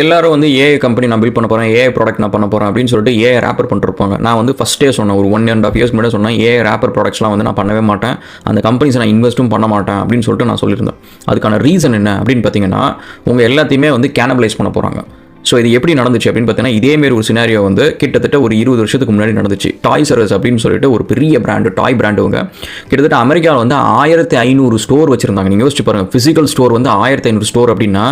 எல்லாரும் வந்து AI company நான் பில்ட் பண்ண போகிறேன், ஏஐ ப்ராடக்ட் நான் பண்ண போகிறேன் அப்படின்னு சொல்லிட்டு ஏஐ ரேப்பர் பண்ணிருப்பாங்க. நான் வந்து ஃபஸ்ட்டே சொன்னேன், ஒரு 1.5 இயர்ஸ் முன்னாடி சொன்னேன், ஏஐ ரேப்பர் ப்ராடக்ட்ஸ்லாம் வந்து நான் பண்ணவே மாட்டேன், அந்த கம்பெனிஸ் நான் இன்வெஸ்ட்டும் பண்ண மாட்டேன் அப்படின்னு சொல்லிட்டு நான் சொல்லியிருந்தேன். அதுக்கான ரீசன் என்ன அப்படின்னு பார்த்தீங்கன்னா, உங்கள் எல்லாத்தையுமே வந்து கேனபலைஸ் பண்ண போகிறாங்க. ஸோ இது எப்படி நடந்துச்சு அப்படின்னு பார்த்தீங்கன்னா, இதேமாரி ஒரு சினாரியோ வந்து கிட்டத்தட்ட ஒரு 20 வருஷத்துக்கு முன்னாடி நடந்துச்சு. டாய்ஸ் ஆர் அஸ் அப்படின்னு சொல்லிட்டு ஒரு பெரிய பிராண்டு, டாய் பிராண்டுவங்க கிட்டத்தட்ட அமெரிக்காவில் வந்து 1500 ஸ்டோர் வச்சிருந்தாங்க. நீங்கள் யோசிச்சு பாருங்கள், ஃபிசிக்கல் ஸ்டோர் வந்து 1500 ஸ்டோர் அப்படின்னா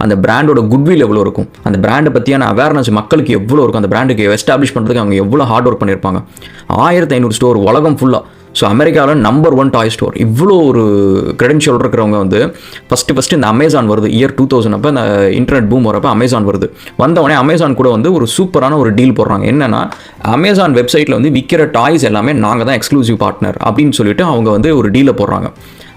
அந்த பிராண்டோட குட்வில் எவ்வளோ இருக்கும், அந்த பிராண்டை பற்றியான அவேர்னஸ் மக்களுக்கு எவ்வளோ இருக்கும், அந்த பிராண்டுக்கு எஸ்டாப்ளிஷ் பண்ணுறதுக்கு அவங்க எவ்வளோ ஹார்ட் ஒர்க் பண்ணியிருப்பாங்க. 1500 ஸ்டோர் உலகம் ஃபுல்லாக. ஸோ அமெரிக்காவில் நம்பர் 1 டாய் ஸ்டோர். இவ்வளோ ஒரு கிரெடென்ஷியல் இருக்கிறவங்க வந்து ஃபஸ்ட்டு இந்த அமேசான் வருது. இயர் 2000 அப்போ இந்த இன்டர்நெட் பூம் வரப்போ அமேசான் வருது. வந்தவொடனே அமேசான் கூட வந்து ஒரு சூப்பரான ஒரு டீல் போடுறாங்க. என்னென்னா, அமேசான் வெப்சைட்டில் வந்து விற்கிற டாய்ஸ் எல்லாமே நாங்கள் தான் எக்ஸ்க்ளூசிவ் பார்ட்னர் அப்படின்னு சொல்லிட்டு அவங்க வந்து ஒரு டீலை போடுறாங்க.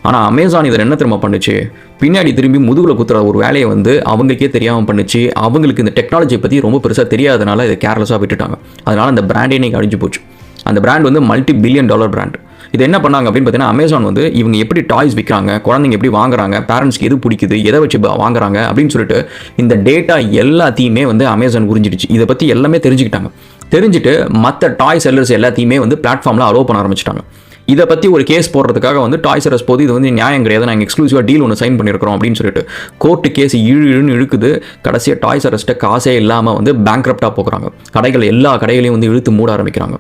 ஆனால் அமேசான் இதில் என்ன திரும்ப பண்ணுச்சு, பின்னாடி திரும்பி முதுகில் குத்துற ஒரு வேலையை வந்து அவங்களுக்கே தெரியாமல் பண்ணுச்சு. அவங்களுக்கு இந்த டெக்னாலஜியை பற்றி ரொம்ப பெருசாக தெரியாதனால இதை கேர்லெஸ்ஸாக விட்டுட்டாங்க. அதனால் அந்த பிராண்டே இன்னைக்கு அழிஞ்சு போச்சு. அந்த பிராண்ட் வந்து $multi-billion பிராண்ட். இது என்ன பண்ணாங்க அப்படின்னு பார்த்தீங்கன்னா, அமேசான் வந்து இவங்க எப்படி டாய்ஸ் விற்கிறாங்க, குழந்தைங்க எப்படி வாங்குறாங்க, பேரண்ட்ஸ்க்கு எது பிடிக்குது, எதை வச்சு வாங்குறாங்க அப்படின்னு சொல்லிட்டு இந்த டேட்டா எல்லாத்தையுமே வந்து அமேசான் புரிஞ்சிடுச்சு. இதை பற்றி எல்லாமே தெரிஞ்சுட்டு மற்ற டாய் செல்லர்ஸ் எல்லாத்தையுமே வந்து பிளாட்ஃபார்மில் அலோவ் பண்ண ஆரம்பிச்சிட்டாங்க. இதை பற்றி ஒரு கேஸ் போடுறதுக்காக வந்து டாய்ஸ் ஆர் அஸ் போது இது வந்து நியாயம் கிடையாது, நாங்கள் எக்ஸ்க்ளூசிவாக டீல் ஒன்று சைன் பண்ணியிருக்கிறோம் அப்படின்னு சொல்லிட்டு கோர்ட்டு கேஸ் இழுன்னு இழுக்குது. கடைசியாக டாய்ஸ் ஆர் அஸ்ட்டை காசே இல்லாமல் வந்து பேங்க்ரப்டாக போகிறாங்க. எல்லா கடைகளையும் வந்து இழுத்து மூட ஆரம்பிக்கிறாங்க.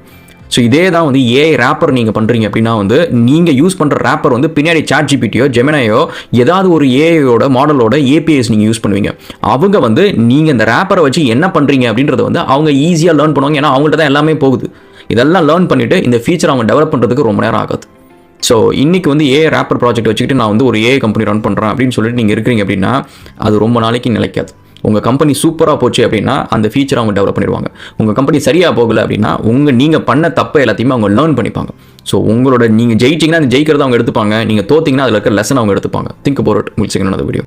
ஸோ இதே தான் வந்து ஏஐ ரேப்பர் நீங்கள் பண்ணுறீங்க அப்படின்னா வந்து நீங்கள் யூஸ் பண்ணுற ரேப்பர் வந்து பின்னாடி ChatGPTயோ ஜெமினாயோ ஏதாவது ஒரு ஏஐயோட மாடலோட ஏபிஐஸ் நீங்கள் யூஸ் பண்ணுவீங்க. அவங்க வந்து நீங்கள் இந்த ரேப்பரை வச்சு என்ன பண்ணுறீங்க அப்படின்றத வந்து அவங்க ஈஸியாக லேர்ன் பண்ணுவாங்க. ஏன்னா அவங்கள்ட்ட தான் எல்லாமே போகுது. இதெல்லாம் லேர்ன் பண்ணிவிட்டு இந்த ஃபீச்சர் அவங்க டெவலப் பண்ணுறதுக்கு ரொம்ப நேரம் ஆகாது. ஸோ இன்றைக்கி வந்து ஏஐ ரேப்பர் ப்ராஜெக்ட் வச்சுக்கிட்டு நான் வந்து ஒரு ஏஐ கம்பெனி ரன் பண்ணுறேன் அப்படின்னு சொல்லிட்டு நீங்கள் இருக்கிறீங்க அப்படின்னா அது ரொம்ப நாளைக்கு நிலைக்காது. உங்கள் கம்பெனி சூப்பராக போச்சு அப்படின்னா அந்த ஃபீச்சரை அவங்க டெவலப் பண்ணிடுவாங்க. உங்கள் கம்பெனி சரியாக போகலை அப்படின்னா நீங்கள் பண்ண தப்பை எல்லாத்தையுமே அவங்க லேர்ன் பண்ணிப்பாங்க. ஸோ உங்களோட நீங்கள் ஜெயிச்சிங்கன்னா அந்த ஜெயிக்கிறத அவங்க எடுத்துப்பாங்க, நீங்கள் தோற்றிங்கன்னா அதில் இருக்க லெசன் அவங்க எடுத்துப்பாங்க. Think about it. உங்களுக்கு வீடியோ